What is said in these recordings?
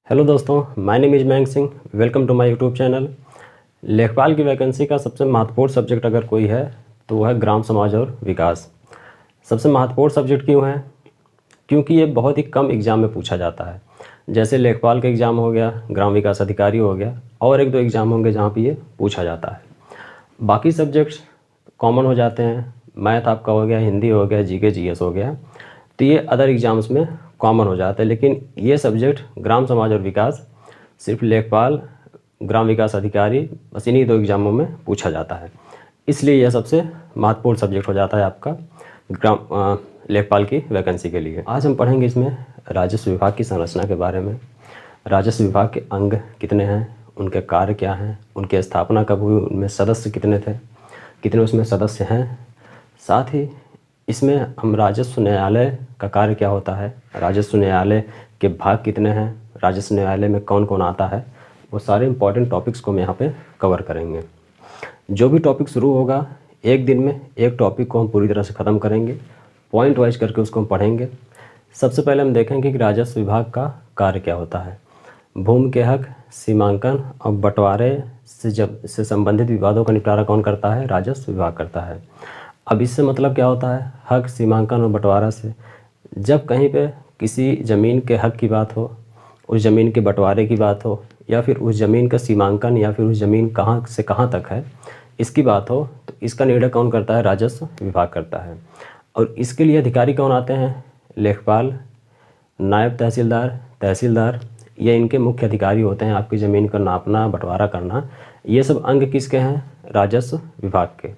Hello दोस्तों, my name is Mayank Singh. Welcome to my YouTube channel. लेखपाल की वैकेंसी का सबसे महत्वपूर्ण सब्जेक्ट अगर कोई है तो वह है ग्राम समाज और विकास। सबसे महत्वपूर्ण सब्जेक्ट क्यों है? क्योंकि ये बहुत ही कम एग्ज़ाम में पूछा जाता है। जैसे लेखपाल का एग्ज़ाम हो गया, ग्राम विकास अधिकारी हो गया, और एक दो एग्ज़ाम होंगे जहाँ पे ये पूछा जाता है। बाकी सब्जेक्ट्स कॉमन हो जाते हैं। मैथ आपका हो गया, हिंदी हो गया, जीके जीएस हो गया, तो ये अदर एग्ज़ाम्स में कॉमन हो जाता है। लेकिन ये सब्जेक्ट ग्राम समाज और विकास सिर्फ लेखपाल, ग्राम विकास अधिकारी, बस इन्हीं दो एग्ज़ामों में पूछा जाता है। इसलिए यह सबसे महत्वपूर्ण सब्जेक्ट हो जाता है आपका लेखपाल की वैकेंसी के लिए। आज हम पढ़ेंगे इसमें राजस्व विभाग की संरचना के बारे में। राजस्व विभाग के अंग कितने हैं, उनके कार्य क्या हैं, उनकी स्थापना कब हुई, उनमें सदस्य कितने थे, कितने उसमें सदस्य हैं। साथ ही इसमें हम राजस्व न्यायालय का कार्य क्या होता है, राजस्व न्यायालय के भाग कितने हैं, राजस्व न्यायालय में कौन कौन आता है, वो सारे इंपॉर्टेंट टॉपिक्स को हम यहाँ पे कवर करेंगे। जो भी टॉपिक शुरू होगा, एक दिन में एक टॉपिक को हम पूरी तरह से ख़त्म करेंगे, पॉइंट वाइज करके उसको हम पढ़ेंगे। सबसे पहले हम देखेंगे कि राजस्व विभाग का कार्य क्या होता है। भूमि के हक, सीमांकन और बंटवारे से संबंधित विवादों का निपटारा कौन करता है? राजस्व विभाग करता है। अब इससे मतलब क्या होता है? हक, सीमांकन और बंटवारा से जब कहीं पे किसी ज़मीन के हक की बात हो, उस ज़मीन के बंटवारे की बात हो, या फिर उस ज़मीन का सीमांकन, या फिर उस ज़मीन कहाँ से कहाँ तक है, इसकी बात हो, तो इसका निर्णय कौन करता है? राजस्व विभाग करता है। और इसके लिए अधिकारी कौन आते हैं? लेखपाल, नायब तहसीलदार, तहसीलदार, ये इनके मुख्य अधिकारी होते हैं। आपकी ज़मीन का नापना, बंटवारा करना, ये सब अंग किसके हैं? राजस्व विभाग के।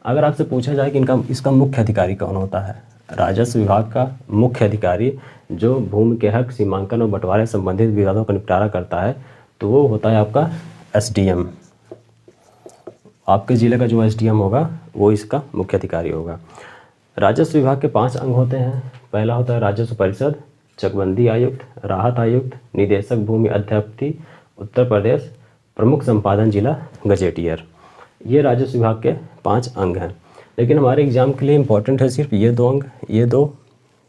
अगर आपसे पूछा जाए कि इसका मुख्य अधिकारी कौन होता है, राजस्व विभाग का मुख्य अधिकारी जो भूमि के हक, सीमांकन और बंटवारे से संबंधित विवादों का निपटारा करता है, तो वो होता है आपका एसडीएम। आपके ज़िले का जो एसडीएम होगा वो इसका मुख्य अधिकारी होगा। राजस्व विभाग के 5 अंग होते हैं। पहला होता है राजस्व परिषद, चकबंदी आयुक्त, राहत आयुक्त, निदेशक भूमि अध्यक्ष उत्तर प्रदेश, प्रमुख संपादन जिला गजेटियर। ये राजस्व विभाग के 5 अंग हैं। लेकिन हमारे एग्जाम के लिए इम्पोर्टेंट है सिर्फ ये 2 अंग, ये 2,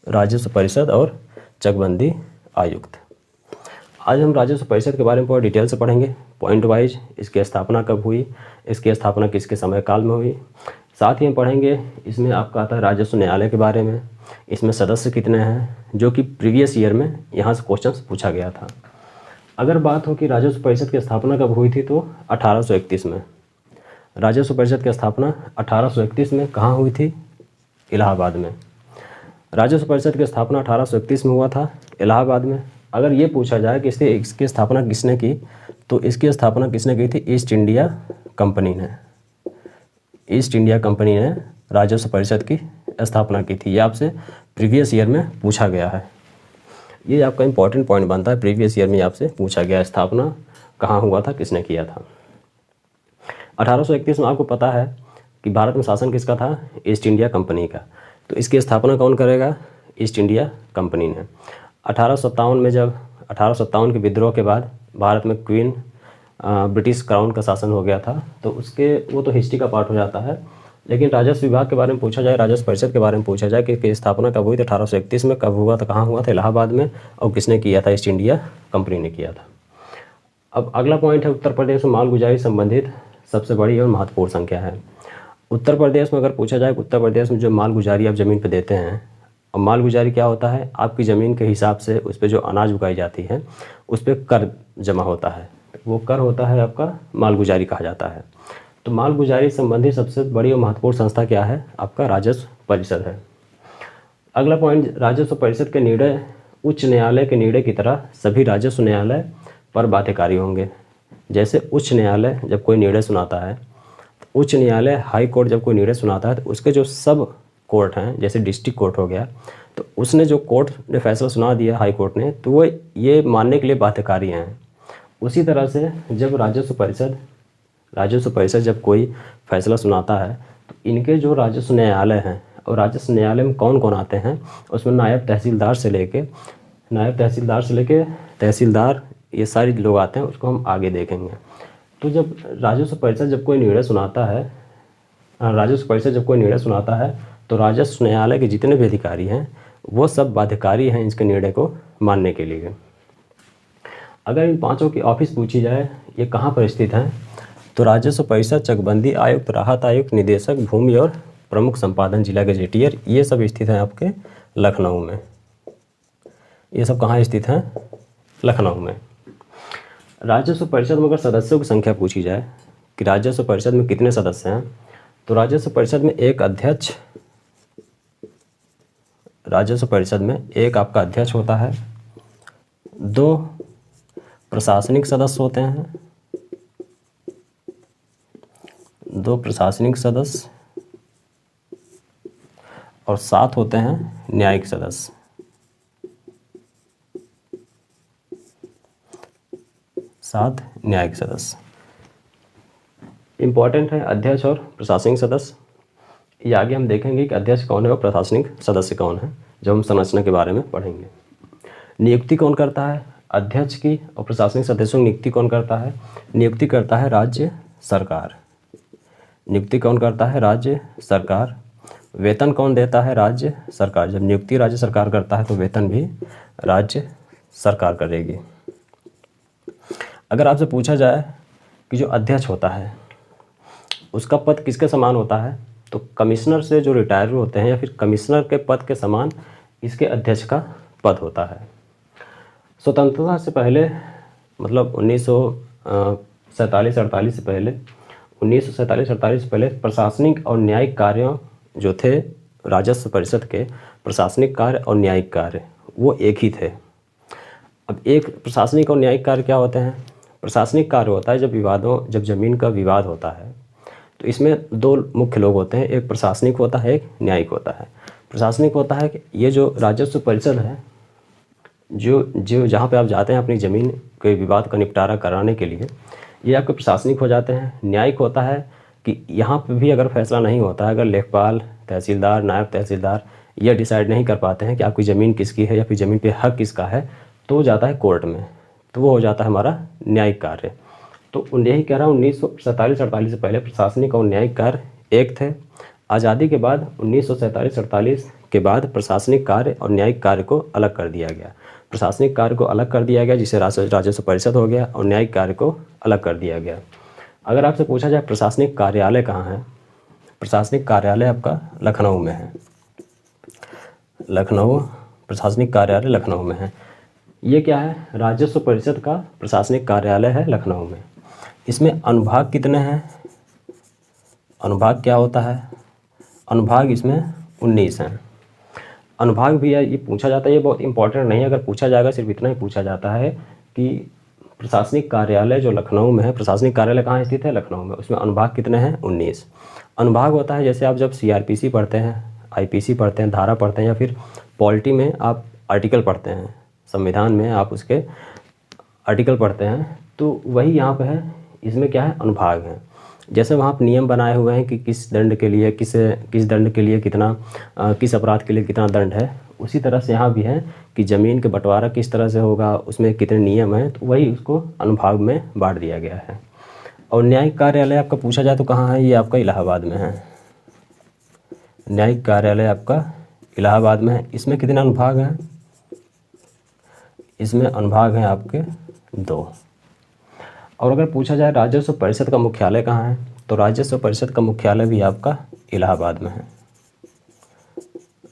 राजस्व परिषद और चकबंदी आयुक्त। आज हम राजस्व परिषद के बारे में बहुत डिटेल से पढ़ेंगे, पॉइंट वाइज। इसकी स्थापना कब हुई, इसकी स्थापना किसके समय काल में हुई। साथ ही हम पढ़ेंगे इसमें आपका आता है राजस्व न्यायालय के बारे में, इसमें सदस्य कितने हैं, जो कि प्रीवियस ईयर में यहाँ से क्वेश्चन पूछा गया था। अगर बात हो कि राजस्व परिषद की स्थापना कब हुई थी, तो 1831 में। राजस्व परिषद की स्थापना 1831 में कहाँ हुई थी? इलाहाबाद में। राजस्व परिषद की स्थापना 1831 में हुआ था, इलाहाबाद में। अगर ये पूछा जाए कि इसकी स्थापना किसने की, तो इसकी स्थापना किसने की थी? ईस्ट इंडिया कंपनी ने। ईस्ट इंडिया कंपनी ने राजस्व परिषद की स्थापना की थी। ये आपसे प्रीवियस ईयर में पूछा गया है। ये आपका इंपॉर्टेंट पॉइंट बनता है, प्रीवियस ईयर में आपसे पूछा गया स्थापना कहाँ हुआ था, किसने किया था। 1831 में आपको पता है कि भारत में शासन किसका था? ईस्ट इंडिया कंपनी का। तो इसकी स्थापना कौन करेगा? ईस्ट इंडिया कंपनी ने। 1857 में जब 1857 के विद्रोह के बाद भारत में क्वीन ब्रिटिश क्राउन का शासन हो गया था, तो वो तो हिस्ट्री का पार्ट हो जाता है। लेकिन राजस्व विभाग के बारे में पूछा जाए, राजस्व परिषद के बारे में पूछा जाए कि इसकी स्थापना कब हुई थी, 1831 में। कब हुआ था, कहाँ हुआ था? इलाहाबाद में। और किसने किया था? ईस्ट इंडिया कंपनी ने किया था। अब अगला पॉइंट है उत्तर प्रदेश में मालगुजारी संबंधित सबसे बड़ी और महत्वपूर्ण संख्या है। उत्तर प्रदेश में अगर पूछा जाए कि उत्तर प्रदेश में जो मालगुजारी आप ज़मीन पे देते हैं, और मालगुजारी क्या होता है? आपकी ज़मीन के हिसाब से उस पर जो अनाज उगाई जाती है उस पर कर जमा होता है, वो कर होता है आपका मालगुजारी कहा जाता है। तो मालगुजारी संबंधी सबसे बड़ी और महत्वपूर्ण संस्था क्या है? आपका राजस्व परिषद है। अगला पॉइंट, राजस्व परिषद के निर्णय उच्च न्यायालय के निर्णय की तरह सभी राजस्व न्यायालय पर बाध्यकारी होंगे। जैसे उच्च न्यायालय जब कोई निर्णय सुनाता है, तो उच्च न्यायालय, हाई कोर्ट जब कोई निर्णय सुनाता है, तो उसके जो सब कोर्ट हैं, जैसे डिस्ट्रिक्ट कोर्ट हो गया, तो उसने जो कोर्ट ने फैसला सुना दिया हाई कोर्ट ने, तो वो ये मानने के लिए बाध्यकारी हैं। उसी तरह से जब राजस्व परिषद जब कोई फैसला सुनाता है, तो इनके जो राजस्व न्यायालय हैं, और राजस्व न्यायालय में कौन कौन आते हैं, उसमें नायब तहसीलदार से लेके तहसीलदार, ये सारे लोग आते हैं। उसको हम आगे देखेंगे। तो जब राजस्व परिषद जब कोई निर्णय सुनाता है, तो राजस्व न्यायालय के जितने भी अधिकारी हैं वो सब बाध्यकारी हैं इसके निर्णय को मानने के लिए। अगर इन पांचों की ऑफिस पूछी जाए ये कहाँ पर स्थित हैं, तो राजस्व परिषद, चकबंदी आयुक्त, राहत आयुक्त, निदेशक भूमि और प्रमुख संपादन जिला गजेटियर, ये सब स्थित हैं आपके लखनऊ में। ये सब कहाँ स्थित हैं? लखनऊ में। राजस्व परिषद में अगर सदस्यों की संख्या पूछी जाए कि राजस्व परिषद में कितने सदस्य हैं, तो राजस्व परिषद में एक अध्यक्ष, राजस्व परिषद में एक आपका अध्यक्ष होता है, 2 प्रशासनिक सदस्य होते हैं, 2 प्रशासनिक सदस्य और 7 होते हैं न्यायिक सदस्य। 7 न्यायिक सदस्य इम्पॉर्टेंट है, अध्यक्ष और प्रशासनिक सदस्य। ये आगे हम देखेंगे कि अध्यक्ष कौन है और प्रशासनिक सदस्य कौन है जब हम संरचना के बारे में पढ़ेंगे। नियुक्ति कौन करता है? अध्यक्ष की और प्रशासनिक सदस्यों की नियुक्ति कौन करता है? नियुक्ति करता है राज्य सरकार। नियुक्ति कौन करता है? राज्य सरकार। वेतन कौन देता है? राज्य सरकार। जब नियुक्ति राज्य सरकार करता है तो वेतन भी राज्य सरकार करेगी। अगर आपसे पूछा जाए कि जो अध्यक्ष होता है उसका पद किसके समान होता है, तो कमिश्नर से जो रिटायर होते हैं या फिर कमिश्नर के पद के समान इसके अध्यक्ष का पद होता है। स्वतंत्रता से पहले मतलब 1947-48 से पहले 1947-48 से पहले प्रशासनिक और न्यायिक कार्यों जो थे राजस्व परिषद के, प्रशासनिक कार्य और न्यायिक कार्य वो एक ही थे। अब एक प्रशासनिक और न्यायिक कार्य क्या होते हैं? प्रशासनिक कार्य होता है जब ज़मीन का विवाद होता है तो इसमें 2 मुख्य लोग होते हैं, एक प्रशासनिक होता है, एक न्यायिक होता है। प्रशासनिक होता है कि ये जो राजस्व परिषद है, जो जहाँ पे आप जाते हैं अपनी ज़मीन के विवाद का निपटारा कराने के लिए, ये आपके प्रशासनिक हो जाते हैं। न्यायिक होता है कि यहाँ पे भी अगर फैसला नहीं होता है, अगर लेखपाल, तहसीलदार, नायब तहसीलदार ये डिसाइड नहीं कर पाते हैं कि आपकी ज़मीन किसकी है या फिर ज़मीन पे हक किसका है, तो जाता है कोर्ट में, तो वो हो जाता है हमारा न्यायिक कार्य। तो यही कह रहा हूँ 1947-48 से पहले प्रशासनिक और न्यायिक कार्य एक थे। आज़ादी के बाद 1947-48 के बाद प्रशासनिक कार्य और न्यायिक कार्य को अलग कर दिया गया। प्रशासनिक कार्य को अलग कर दिया गया जिसे राजस्व परिषद हो गया, और न्यायिक कार्य को अलग कर दिया गया। अगर आपसे पूछा जाए प्रशासनिक कार्यालय कहाँ है, प्रशासनिक कार्यालय आपका लखनऊ में है। लखनऊ, प्रशासनिक कार्यालय लखनऊ में है। ये क्या है? राजस्व परिषद का प्रशासनिक कार्यालय है लखनऊ में। इसमें अनुभाग कितने हैं? अनुभाग क्या होता है? अनुभाग इसमें 19 हैं। अनुभाग भी ये पूछा जाता है, ये बहुत इंपॉर्टेंट नहीं है, अगर पूछा जाएगा सिर्फ इतना ही पूछा जाता है कि प्रशासनिक कार्यालय जो लखनऊ में है, प्रशासनिक कार्यालय कहाँ स्थित है? लखनऊ में। उसमें अनुभाग कितने हैं? 19। अनुभाग होता है जैसे आप जब CRPC पढ़ते हैं, IPC पढ़ते हैं, धारा पढ़ते हैं, या फिर पॉलिटी में आप आर्टिकल पढ़ते हैं, संविधान में आप उसके आर्टिकल पढ़ते हैं, तो वही यहाँ पे है। इसमें क्या है? अनुभाग है। जैसे वहाँ पर नियम बनाए हुए हैं कि किस दंड के लिए किस दंड के लिए कितना, किस अपराध के लिए कितना दंड है, उसी तरह से यहाँ भी है कि ज़मीन के बंटवारा किस तरह से होगा, उसमें कितने नियम हैं, तो वही उसको अनुभाग में बांट दिया गया है। और न्यायिक कार्यालय आपका पूछा जाए तो कहाँ है? ये आपका इलाहाबाद में है। न्यायिक कार्यालय आपका इलाहाबाद में है। इसमें कितने अनुभाग हैं? इसमें अनुभाग हैं आपके 2। और अगर पूछा जाए राजस्व परिषद का मुख्यालय कहाँ है, तो राजस्व परिषद का मुख्यालय भी आपका इलाहाबाद में है।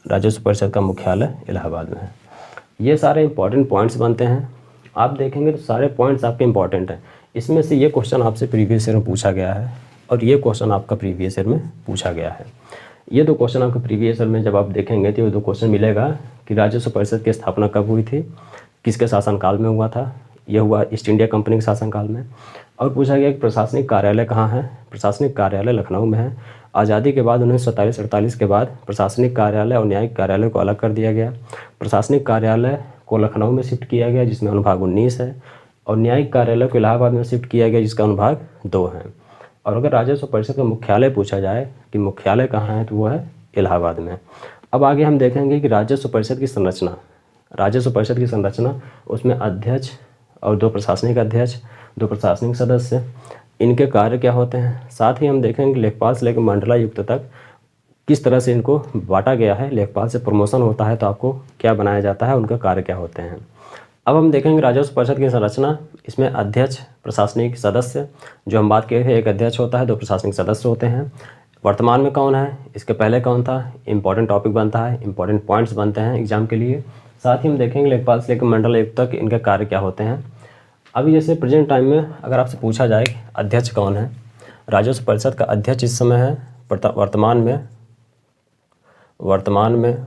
राजस्व परिषद का मुख्यालय इलाहाबाद में है। ये सारे इंपॉर्टेंट पॉइंट्स बनते हैं। आप देखेंगे तो सारे पॉइंट्स आपके इंपॉर्टेंट हैं। इसमें से ये क्वेश्चन आपसे प्रीवियस ईयर में पूछा गया है और ये क्वेश्चन आपका प्रीवियस ईयर में पूछा गया है। ये 2 क्वेश्चन आपके प्रीवियस ईयर में जब आप देखेंगे तो ये 2 क्वेश्चन मिलेगा कि राजस्व परिषद की स्थापना कब हुई थी, किसके शासनकाल में हुआ था। यह हुआ ईस्ट इंडिया कंपनी के शासनकाल में। और पूछा गया कि प्रशासनिक कार्यालय कहाँ है, प्रशासनिक कार्यालय लखनऊ में है। आज़ादी के बाद 1947-48 के बाद प्रशासनिक कार्यालय और न्यायिक कार्यालय को अलग कर दिया गया। प्रशासनिक कार्यालय को लखनऊ में शिफ्ट किया गया जिसमें अनुभाग 19 है, और न्यायिक कार्यालय को इलाहाबाद में शिफ्ट किया गया जिसका अनुभाग 2 है। और अगर राजस्व परिषद का मुख्यालय पूछा जाए कि मुख्यालय कहाँ है, तो वो है इलाहाबाद में। अब आगे हम देखेंगे कि राजस्व परिषद की संरचना, राजस्व परिषद की संरचना, उसमें अध्यक्ष और 2 प्रशासनिक अध्यक्ष, 2 प्रशासनिक सदस्य, इनके कार्य क्या होते हैं। साथ ही हम देखेंगे लेखपाल से लेकर मंडलायुक्त तक किस तरह से इनको बांटा गया है। लेखपाल से प्रमोशन होता है तो आपको क्या बनाया जाता है, उनका कार्य क्या होते हैं। अब हम देखेंगे राजस्व परिषद की संरचना। इसमें अध्यक्ष, प्रशासनिक सदस्य, जो हम बात किए थे, एक अध्यक्ष होता है, 2 प्रशासनिक सदस्य होते हैं। वर्तमान में कौन है, इसके पहले कौन था, इंपॉर्टेंट टॉपिक बनता है, इंपॉर्टेंट पॉइंट्स बनते हैं एग्जाम के लिए। साथ ही हम देखेंगे लेखपाल से लेकर मंडल आयुक्त तक इनके कार्य क्या होते हैं। अभी जैसे प्रेजेंट टाइम में अगर आपसे पूछा जाए अध्यक्ष कौन है, राजस्व परिषद का अध्यक्ष इस समय है वर्तमान में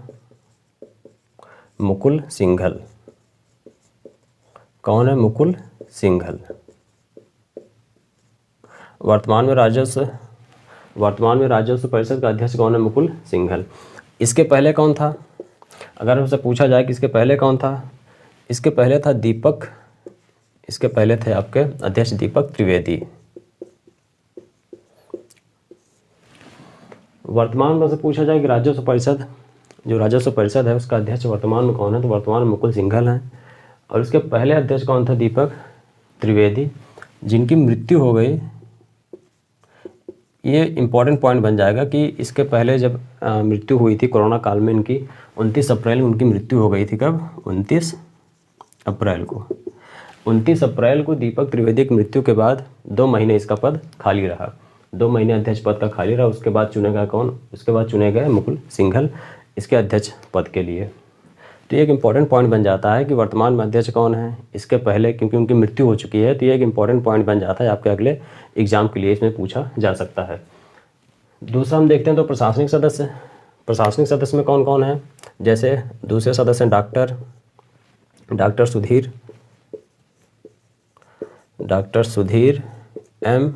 मुकुल सिंघल। कौन है, मुकुल सिंघल। वर्तमान में राजस्व परिषद का अध्यक्ष कौन है, मुकुल सिंघल। इसके पहले कौन था, अगर हमसे पूछा जाए कि इसके पहले कौन था, इसके पहले था दीपक, इसके पहले थे आपके अध्यक्ष दीपक त्रिवेदी। वर्तमान में से पूछा जाए कि राजस्व परिषद है उसका अध्यक्ष वर्तमान में कौन है, तो वर्तमान में मुकुल सिंघल हैं। और उसके पहले अध्यक्ष कौन था, दीपक त्रिवेदी, जिनकी मृत्यु हो गई। ये इम्पॉर्टेंट पॉइंट बन जाएगा कि इसके पहले जब मृत्यु हुई थी कोरोना काल में इनकी, 29 अप्रैल में उनकी मृत्यु हो गई थी। कब, 29 अप्रैल को। 29 अप्रैल को दीपक त्रिवेदी की मृत्यु के बाद 2 महीने इसका पद खाली रहा, 2 महीने अध्यक्ष पद का खाली रहा। उसके बाद चुनेगा कौन, उसके बाद चुने गए मुकुल सिंघल इसके अध्यक्ष पद के लिए। तो ये एक इम्पॉर्टेंट पॉइंट बन जाता है कि वर्तमान में अध्यक्ष कौन है, इसके पहले, क्योंकि उनकी मृत्यु हो चुकी है। तो ये एक इम्पॉर्टेंट पॉइंट बन जाता है आपके अगले एग्जाम के लिए, इसमें पूछा जा सकता है। दूसरा हम देखते हैं तो प्रशासनिक सदस्य में कौन कौन है। जैसे दूसरे सदस्य हैं डॉक्टर सुधीर एम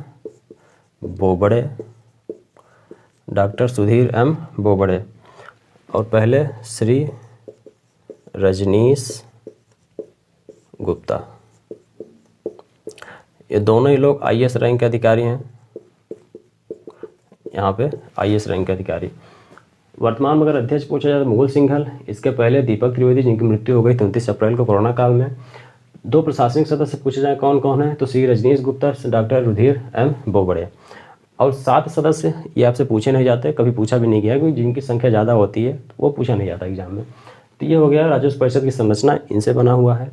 बोबड़े, और पहले श्री रजनीश गुप्ता। ये दोनों ही लोग IAS रैंक के अधिकारी हैं, यहाँ पे IAS रैंक के अधिकारी। वर्तमान में अगर अध्यक्ष पूछा जाए तो मुकुल सिंघल, इसके पहले दीपक त्रिवेदी जिनकी मृत्यु हो गई 29 अप्रैल को कोरोना काल में। 2 प्रशासनिक सदस्य पूछे जाए कौन कौन है, तो श्री रजनीश गुप्ता, डॉक्टर सुधीर एम बोबड़े। और 7 सदस्य ये आपसे पूछे नहीं जाते, कभी पूछा भी नहीं गया, क्योंकि जिनकी संख्या ज़्यादा होती है वो पूछा नहीं जाता एग्जाम में। तो ये हो गया राजस्व परिषद की संरचना, इनसे बना हुआ है।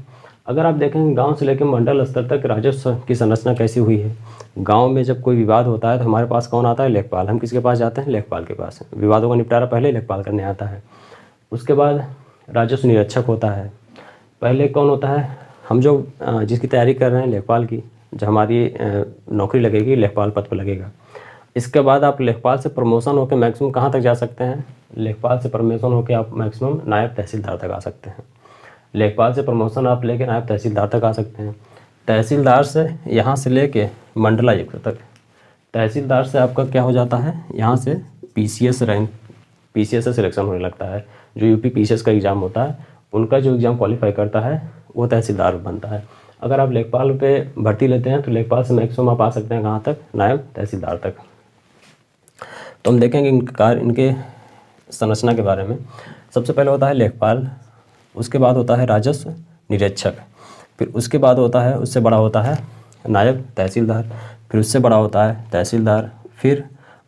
अगर आप देखें गांव से लेकर मंडल स्तर तक राजस्व की संरचना कैसी हुई है। गांव में जब कोई विवाद होता है तो हमारे पास कौन आता है, लेखपाल। हम किसके पास जाते हैं, लेखपाल के पास। विवादों का निपटारा पहले लेखपाल करने आता है। उसके बाद राजस्व निरीक्षक होता है। पहले कौन होता है, हम जो जिसकी तैयारी कर रहे हैं लेखपाल की, जो हमारी नौकरी लगेगी लेखपाल पद पर लगेगा। इसके बाद आप लेखपाल से प्रमोशन होकर मैक्सिमम कहाँ तक जा सकते हैं, लेखपाल से प्रमोशन होकर आप मैक्सिमम नायब तहसीलदार तक आ सकते हैं। लेखपाल से प्रमोशन आप लेके नायब तहसीलदार तक आ सकते हैं। तहसीलदार से यहाँ से लेके मंडलायुक्त तक, तहसीलदार से आपका क्या हो जाता है, यहाँ से PCS से सिलेक्शन होने लगता है। जो UP PCS का एग्ज़ाम होता है, उनका जो एग्ज़ाम क्वालिफाई करता है वो तहसीलदार बनता है। अगर आप लेखपाल पे भर्ती लेते हैं तो लेखपाल से मैक्सिमम आप आ सकते हैं कहाँ तक, नायब तहसीलदार तक। तो हम देखेंगे इनके संरचना के बारे में। सबसे पहले होता है लेखपाल, उसके बाद होता है राजस्व निरीक्षक, फिर उसके बाद होता है, उससे बड़ा होता है नायब तहसीलदार, फिर उससे बड़ा होता है तहसीलदार, फिर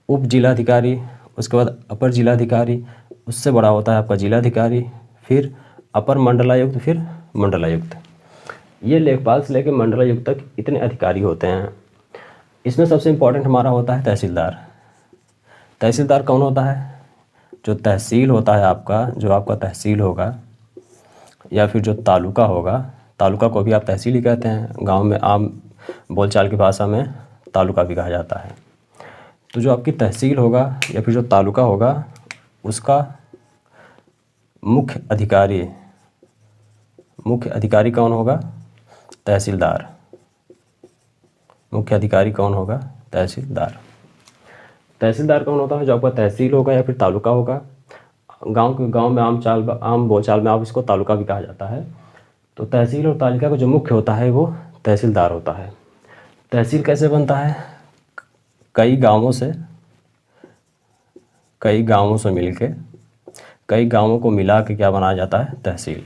उप जिलाधिकारी, उसके बाद अपर जिलाधिकारी, उससे बड़ा होता है आपका जिलाधिकारी, फिर अपर मंडलायुक्त, फिर मंडलायुक्त। ये लेखपाल से लेकर मंडलायुक्त तक इतने अधिकारी होते हैं। इसमें सबसे इम्पोर्टेंट हमारा होता है तहसीलदार। तहसीलदार कौन होता है, जो तहसील होता है आपका, जो आपका तहसील होगा या फिर जो तालुका होगा, तालुका को भी आप तहसील ही कहते हैं, गांव में आम बोलचाल की भाषा में तालुका भी कहा जाता है। तो जो आपकी तहसील होगा या फिर जो तालुका होगा, उसका मुख्य अधिकारी कौन होगा, तहसीलदार। मुख्य अधिकारी कौन होगा, तहसीलदार। तहसीलदार कौन होता है, जो आपका तहसील होगा या फिर तालुका होगा। गांव में आम बोलचाल में आप इसको तालुका भी कहा जाता है। तो तहसील और तालुका का जो मुख्य होता है वो तहसीलदार होता है। तहसील कैसे बनता है, कई गांवों से मिलके, कई गांवों को मिला के क्या बनाया जाता है, तहसील।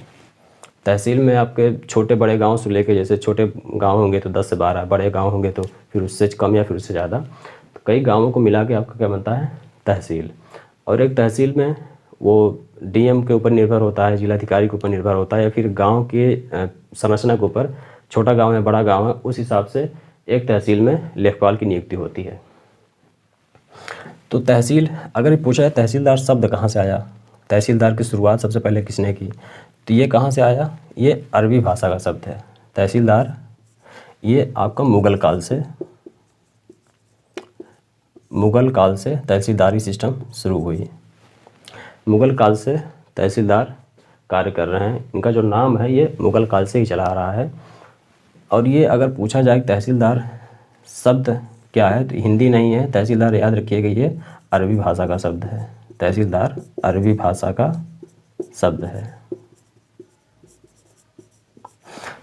तहसील में आपके छोटे बड़े गांव से लेके, जैसे छोटे गांव होंगे तो 10 से 12, बड़े गांव होंगे तो फिर उससे कम या फिर उससे ज़्यादा, तो कई गांवों को मिला के आपका क्या बनता है, तहसील। और एक तहसील में वो डीएम के ऊपर निर्भर होता है, जिलाधिकारी के ऊपर निर्भर होता है, या फिर गांव के संरचना के ऊपर, छोटा गांव है बड़ा गांव है, उस हिसाब से एक तहसील में लेखपाल की नियुक्ति होती है। तो तहसील, अगर ये पूछा है तहसीलदार शब्द कहाँ से आया, तहसीलदार की शुरुआत सबसे पहले किसने की, तो ये कहाँ से आया, ये अरबी भाषा का शब्द है। तहसीलदार ये आपका मुग़ल काल से तहसीलदारी सिस्टम शुरू हुई। मुग़ल काल से तहसीलदार कार्य कर रहे हैं, इनका जो नाम है ये मुग़ल काल से ही चला आ रहा है। और ये अगर पूछा जाए तहसीलदार शब्द क्या है, तो हिंदी नहीं है, तहसीलदार याद रखिएगा ये अरबी भाषा का शब्द है। तहसीलदार अरबी भाषा का शब्द है।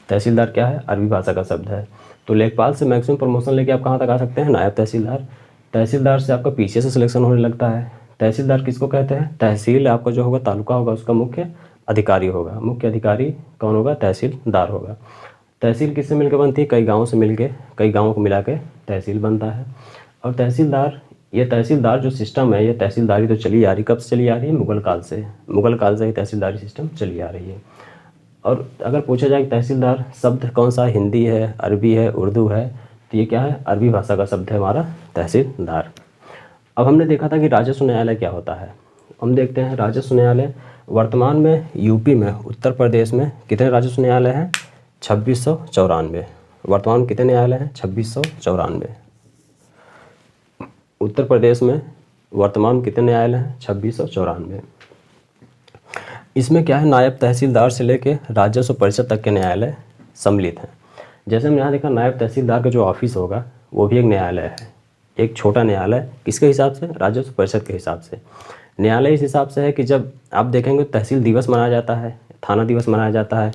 तहसीलदार क्या है, अरबी भाषा का शब्द है। तो लेखपाल से मैक्सिमम प्रमोशन लेके आप कहाँ तक आ सकते हैं, नायब तहसीलदार। तहसीलदार से आपका पीसीए से सिलेक्शन होने लगता है। तहसीलदार किसको कहते हैं, तहसील आपका जो होगा तालुका होगा उसका मुख्य अधिकारी होगा। मुख्य अधिकारी कौन होगा, तहसीलदार होगा। तहसील किससे मिलकर बनती है, कई गाँवों से मिलके, कई गाँवों को मिला के तहसील बनता है। और तहसीलदार, ये तहसीलदार जो सिस्टम है, ये तहसीलदारी तो चली आ रही, कब से चली आ रही है, मुग़ल काल से। मुग़ल काल से ही तहसीलदारी सिस्टम चली आ रही है। और अगर पूछा जाए तहसीलदार शब्द कौन सा, हिंदी है, अरबी है, उर्दू है, तो ये क्या है, अरबी भाषा का शब्द है हमारा तहसीलदार। अब हमने देखा था कि राजस्व न्यायालय क्या होता है। हम देखते हैं राजस्व न्यायालय वर्तमान में यूपी में, उत्तर प्रदेश में कितने राजस्व न्यायालय हैं, 2694। वर्तमान में कितने न्यायालय हैं, 2694। उत्तर प्रदेश में वर्तमान में कितने न्यायालय हैं, 2694। इसमें क्या है, नायब तहसीलदार से लेके राजस्व परिषद तक के न्यायालय सम्मिलित हैं। जैसे हमने यहाँ देखा, नायब तहसीलदार का जो ऑफिस होगा वो भी एक न्यायालय है, एक छोटा न्यायालय। किसके हिसाब से, राजस्व परिषद के हिसाब से। न्यायालय इस हिसाब से है कि जब आप देखेंगे तहसील दिवस मनाया जाता है, थाना दिवस मनाया जाता है,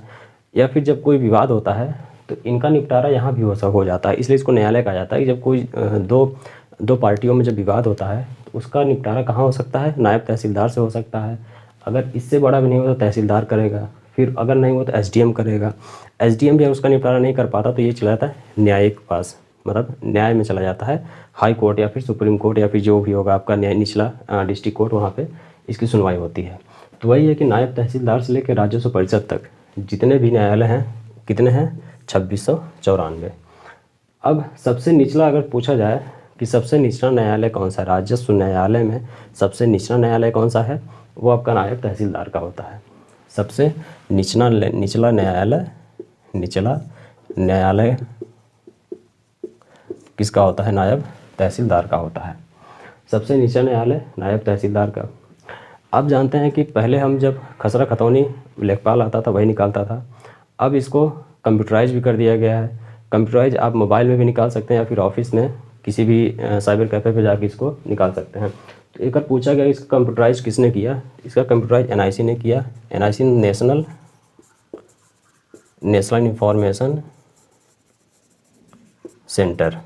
या फिर जब कोई विवाद होता है तो इनका निपटारा यहाँ भी हो जाता है। इसलिए इसको न्यायालय कहा जाता है। कि जब कोई दो पार्टियों में जब विवाद होता है तो उसका निपटारा कहाँ हो सकता है, नायब तहसीलदार से हो सकता है। अगर इससे बड़ा भी नहीं हो तो तहसीलदार करेगा, फिर अगर नहीं हो तो एसडीएम करेगा। एसडीएम भी अगर उसका निपटारा नहीं कर पाता तो ये चला जाता है न्यायिक के पास, मतलब न्याय में चला जाता है, हाई कोर्ट या फिर सुप्रीम कोर्ट या फिर जो भी होगा आपका न्याय, निचला डिस्ट्रिक्ट कोर्ट, वहाँ पे इसकी सुनवाई होती है। तो वही है कि नायब तहसीलदार से लेकर राजस्व परिषद तक जितने भी न्यायालय हैं, कितने हैं, 2694। अब सबसे निचला अगर पूछा जाए कि सबसे निचला न्यायालय कौन सा है, राजस्व न्यायालय में सबसे निचला न्यायालय कौन सा है, वो आपका नायब तहसीलदार का होता है। सबसे निचला न्यायालय किसका होता है, नायब तहसीलदार का होता है। सबसे निचला न्यायालय नायब तहसीलदार का। आप जानते हैं कि पहले हम जब खसरा खतौनी लेखपाल आता था वही निकालता था, अब इसको कंप्यूटराइज भी कर दिया गया है। कंप्यूटराइज आप मोबाइल में भी निकाल सकते हैं या फिर ऑफिस में किसी भी साइबर कैफ़े पे जाके इसको निकाल सकते हैं। तो एक बार पूछा गया इसका कंप्यूटराइज किसने किया, इसका कंप्यूटराइज एनआईसी ने किया। एनआईसी नेशनल इंफॉर्मेशन सेंटर,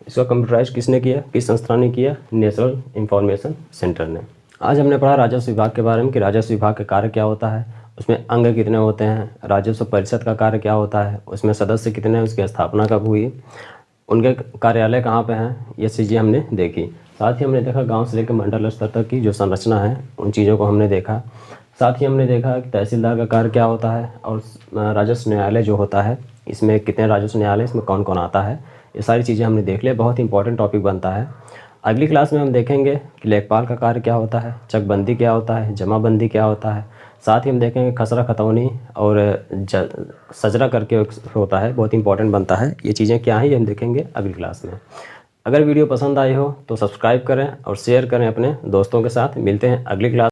इसका कंप्यूटराइज किसने किया, किस संस्था ने किया, नेशनल इंफॉर्मेशन सेंटर ने। आज हमने पढ़ा राजस्व विभाग के बारे में कि राजस्व विभाग का कार्य क्या होता है, उसमें अंग कितने होते हैं, राजस्व परिषद का कार्य क्या होता है, उसमें सदस्य कितने हैं, उसकी स्थापना कब हुई, उनके कार्यालय कहाँ पे हैं, ये चीज़ें हमने देखी। साथ ही हमने देखा गांव से लेकर मंडल स्तर तक की जो संरचना है उन चीज़ों को हमने देखा। साथ ही हमने देखा कि तहसीलदार का कार्य क्या होता है और राजस्व न्यायालय जो होता है इसमें कितने राजस्व न्यायालय, इसमें कौन कौन आता है, ये सारी चीज़ें हमने देख लिया। बहुत इंपॉर्टेंट टॉपिक बनता है। अगली क्लास में हम देखेंगे कि लेखपाल का कार्य क्या होता है, चकबंदी क्या होता है, जमाबंदी क्या होता है। साथ ही हम देखेंगे खसरा खतौनी और सजरा करके होता है, बहुत इंपॉर्टेंट बनता है। ये चीज़ें क्या हैं ये हम देखेंगे अगली क्लास में। अगर वीडियो पसंद आई हो तो सब्सक्राइब करें और शेयर करें अपने दोस्तों के साथ। मिलते हैं अगली क्लास।